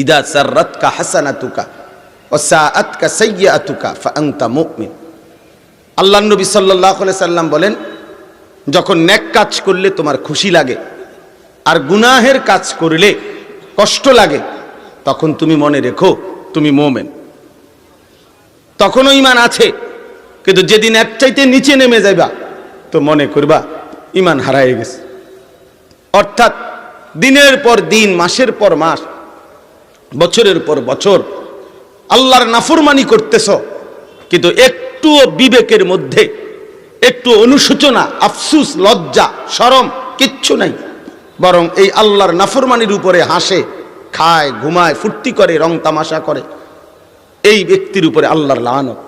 ইদা সাররাতকা হাসানাতুকা ওয়া সাআতকা সাইয়্যাতুকা ফাআনতা মুমিন। আল্লাহর নবী সাল্লাল্লাহু আলাইহি সাল্লাম বলেন, যখন নেক কাজ করলে তোমার খুশি লাগে আর গুনাহের কাজ করলে কষ্ট লাগে, তখন তুমি মনে রেখো তুমি মুমিন। তখনও ঈমান আছে, কিন্তু যেদিন এর চাইতে নিচে নেমে যাবা তো মনে করবা ঈমান হারায় গেছে। অর্থাৎ দিনের পর দিন, মাসের পর মাস, বছরের পর বছর আল্লাহর নাফরমানি করতেছ, কিন্তু একটুও বিবেকের মধ্যে একটু অনুশোচনা, আফসুস, লজ্জা, শরম কিচ্ছু নাই। বরং এই আল্লাহর নাফরমানির উপরে হাসে, খায়, ঘুমায়, ফুর্তি করে, রং তামাশা করে, এই ব্যক্তির উপরে আল্লাহর লানত,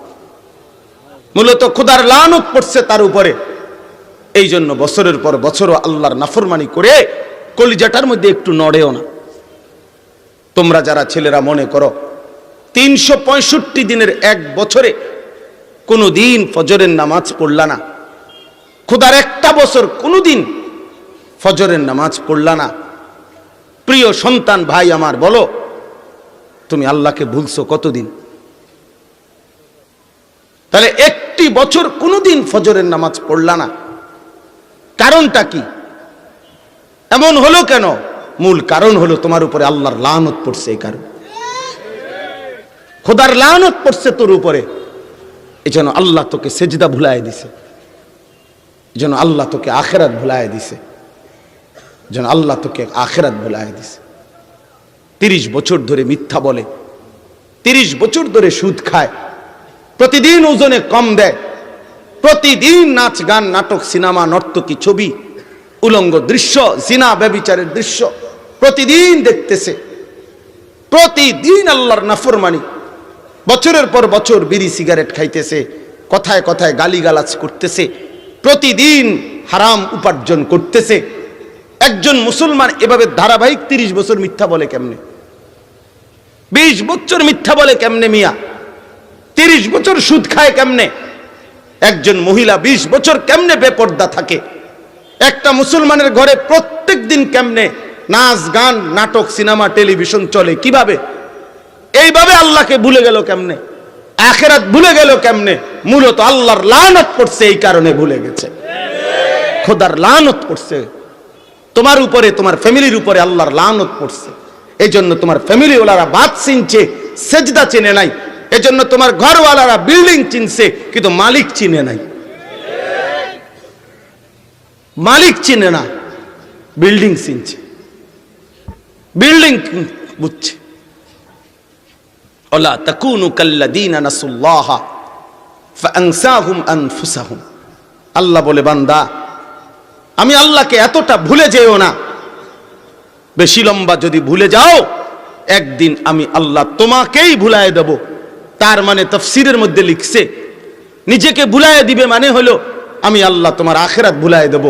মূলত খোদার লানত পড়ছে তার উপরে। এই জন্য বছরের পর বছরও আল্লাহর নাফরমানি করে কলিজাটার মধ্যে একটু নড়েও না। তোমরা যারা ছেলেরা মনে করো 365 দিনের এক বছরে কোনো দিন ফজরের নামাজ পড়লা না, খোদার একটা বছর কোনো দিন ফজরের নামাজ পড়লা না, প্রিয় সন্তান ভাই আমার, বলো তুমি আল্লাহকে ভুলছো কতদিন? তাহলে একটি বছর কোনোদিন ফজরের নামাজ পড়লা না, কারণটা কি? এমন হলো কেন? মূল কারণ হলো তোমার উপরে আল্লাহর লানত পড়ছে। এই কারণ খোদার লানত পড়ছে তোর উপরে, এই জন্য আল্লাহ তোকে সেজদা ভুলায় দিছে, এই জন্য আল্লাহ তোকে আখিরাত ভুলায় দিছে, এই জন্য আল্লাহ তোকে আখিরাত ভুলায় দিছে। 30 বছর ধরে মিথ্যা বলে, 30 বছর ধরে সুদ খায়, প্রতিদিন ওজনে কম দেয়, প্রতিদিন নাচ গান, নাটক, সিনেমা, নর্তকী, ছবি, উলঙ্গ দৃশ্য, জিনা, ব্যভিচারের দৃশ্য প্রতিদিন দেখতেছে, প্রতিদিন আল্লাহর নাফরমানি, বছরের পর বছর বিড়ি সিগারেট খাইতেছে, কথায় কথায় গালিগালাজ করতেছে, প্রতিদিন হারাম উপার্জন করতেছে। একজন মুসলমান এভাবে ধারাবাহিক 30 বছর মিথ্যা বলে কেমনে? 20 বছর মিথ্যা বলে কেমনে মিয়া? 30 বছর সুদ খায় কেমনে? একজন মহিলা 20 বছর কেমনে বেপর্দা থাকে? একটা মুসলমানের ঘরে প্রত্যেক দিন কেমনে নাচ গান, নাটক, সিনেমা, টেলিভিশন চলে? কিভাবে? এইভাবে আল্লাহকে ভুলে গেল কেমনে? আখিরাত ভুলে গেল কেমনে? মূলত আল্লাহর লানত পড়ছে, এই কারণে ভুলে গেছে। খোদার লানত পড়ছে তোমার উপরে, তোমার ফ্যামিলির উপরে আল্লাহর লানত পড়ছে। এই জন্য তোমার ফ্যামিলি ওয়ালারা বাত চিনছে, সেজদা চিনে নাই। এই জন্য তোমার ঘরওয়ালারা বিল্ডিং চিনছে, কিন্তু মালিক চিনে নাই। মালিক চিনে না, বিল্ডিং চিনছে, বিল্ডিং বুঝছে। ওয়ালা তাকুনু কাল্লাযীনা নাসুল্লাহা ফাআনসাহুম আনফুসাহুম। আল্লাহ বলে, বান্দা আমি আল্লাহকে এতটা ভুলে যেও না। বেশি লম্বা যদি ভুলে যাও, একদিন আমি আল্লাহ তোমাকেই ভুলায় দেব। তার মানে তাফসীরের মধ্যে লিখছে, নিজেকে ভুলায় দিবে মানে হলো আমি আল্লাহ তোমার আখিরাত ভুলায় দেব,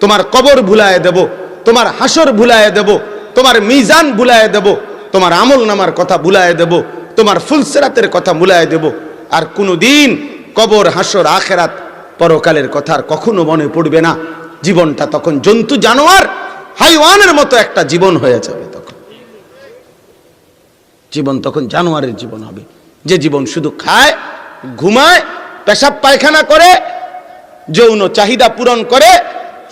তোমার কবর ভুলায় দেব, তোমার হাসর ভুলায় দেব, তোমার মিজান ভুলায় দেব, তোমার আমল নামার কথা ভুলায় দেব, তোমার ফুলসিরাতের কথা ভুলায় দেব। আর কোনোদিন কবর, হাসর, আখিরাত, পরকালের কথা আর কখনো মনে পড়বে না। জীবনটা তখন জন্তু, জানোয়ার, হাইওয়ানের মতো একটা জীবন হয়ে যাবে। তখন জীবন তখন জানোয়ারের জীবন হবে, যে জীবন শুধু খায়, ঘুমায়, পেশাব পায়খানা করে, যৌন চাহিদা পূরণ করে,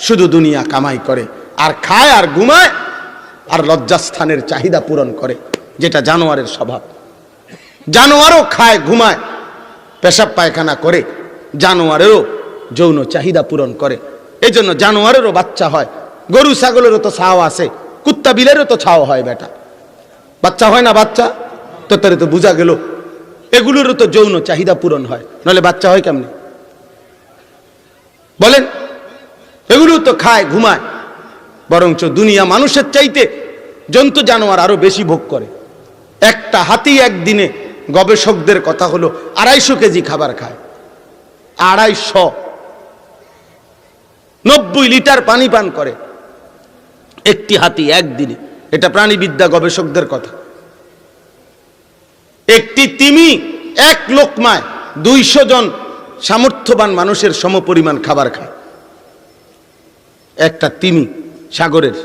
শুধু দুনিয়া কামাই করে, আর খায় আর ঘুমায় আর লজ্জাস্থানের চাহিদা পূরণ করে, যেটা জানোয়ারের স্বভাব। জানোয়ারও খায়, ঘুমায়, পেশাব পায়খানা করে, জানোয়ারেরও যৌন চাহিদা পূরণ করে। এই জন্য জানোয়ারেরও বাচ্চা হয়, গরু ছাগলেরও তো ছাও আছে, কুত্তা বিলেরও তো ছাও হয়, বেটা বাচ্চা হয় না? বাচ্চা তো তারে তো বোঝা গেল, এগুলোরও তো যৌন চাহিদা পূরণ হয়, নাহলে বাচ্চা হয় কেমনে বলেন? এগুলো তো খায়, ঘুমায়। বরঞ্চ দুনিয়া মানুষের চাইতে জন্তু, জানোয়ার আরো বেশি ভোগ করে। একটা হাতি একদিনে, গবেষকদের কথা হলো, 250 কেজি খাবার খায়। 250, 90 লিটার পানি পান করে একটি হাতি একদিনে। এটা প্রাণীবিদ্যা গবেষকদের কথা। একটি তিমি এক লোকমায় 200 জন সামর্থ্যবান মানুষের সমপরিমাণ খাবার খায়। একটা তিমি সাগরের